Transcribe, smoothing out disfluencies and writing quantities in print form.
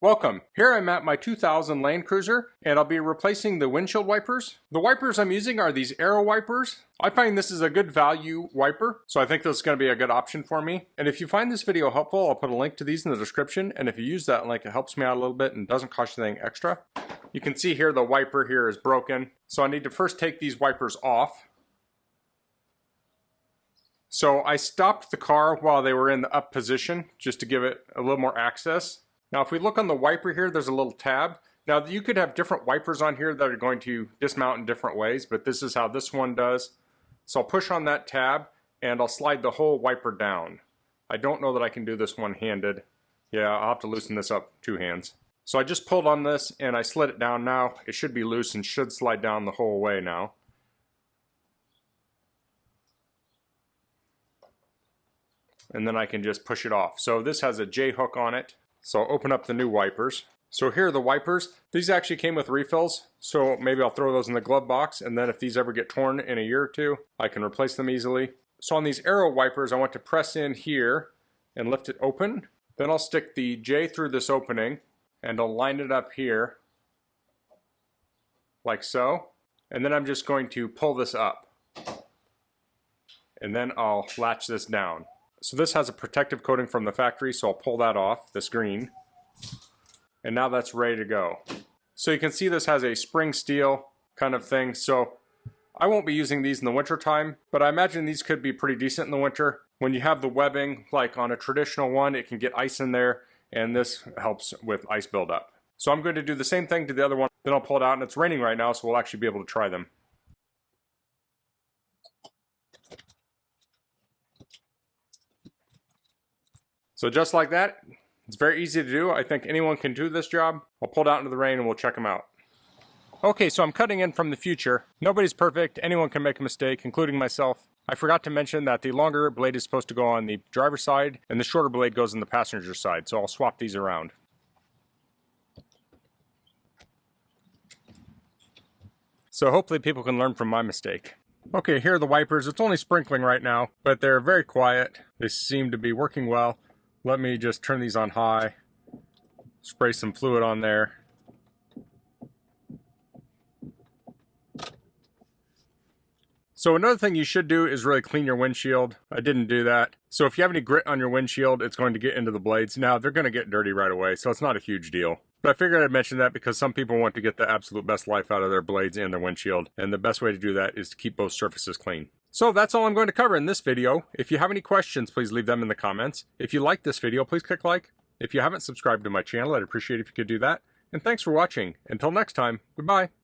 Welcome. Here I'm at my 2000 Land Cruiser and I'll be replacing the windshield wipers. The wipers I'm using are these AERO wipers. I find this is a good value wiper, so I think this is going to be a good option for me. And if you find this video helpful, I'll put a link to these in the description, and if you use that link, it helps me out a little bit and doesn't cost you anything extra. You can see here the wiper here is broken, so I need to first take these wipers off. So I stopped the car while they were in the up position just to give it a little more access. Now if we look on the wiper here, there's a little tab. Now you could have different wipers on here that are going to dismount in different ways, but this is how this one does. So I'll push on that tab and I'll slide the whole wiper down. I don't know that I can do this one-handed. Yeah, I'll have to loosen this up two hands. So I just pulled on this and I slid it down now. It should be loose and should slide down the whole way now. And then I can just push it off. So this has a J hook on it. So I'll open up the new wipers. So here are the wipers. These actually came with refills, so maybe I'll throw those in the glove box, and then if these ever get torn in a year or two, I can replace them easily. So on these AERO wipers, I want to press in here and lift it open. Then I'll stick the J through this opening and I'll line it up here like so. And then I'm just going to pull this up. And then I'll latch this down. So this has a protective coating from the factory, so I'll pull that off, this green. And now that's ready to go. So you can see this has a spring steel kind of thing, so I won't be using these in the winter time, but I imagine these could be pretty decent in the winter. When you have the webbing, like on a traditional one, it can get ice in there, and this helps with ice buildup. So I'm going to do the same thing to the other one, then I'll pull it out, and it's raining right now, so we'll actually be able to try them. So just like that, it's very easy to do. I think anyone can do this job. I'll pull it out into the rain and we'll check them out. Okay, so I'm cutting in from the future. Nobody's perfect. Anyone can make a mistake, including myself. I forgot to mention that the longer blade is supposed to go on the driver's side and the shorter blade goes on the passenger side. So I'll swap these around. So hopefully people can learn from my mistake. Okay, here are the wipers. It's only sprinkling right now, but they're very quiet. They seem to be working well. Let me just turn these on high, spray some fluid on there. So another thing you should do is really clean your windshield. I didn't do that. So if you have any grit on your windshield, it's going to get into the blades. Now they're going to get dirty right away, so it's not a huge deal. But I figured I'd mention that because some people want to get the absolute best life out of their blades and their windshield. And the best way to do that is to keep both surfaces clean. So that's all I'm going to cover in this video. If you have any questions, please leave them in the comments. If you like this video, please click like. If you haven't subscribed to my channel, I'd appreciate it if you could do that. And thanks for watching. Until next time, goodbye.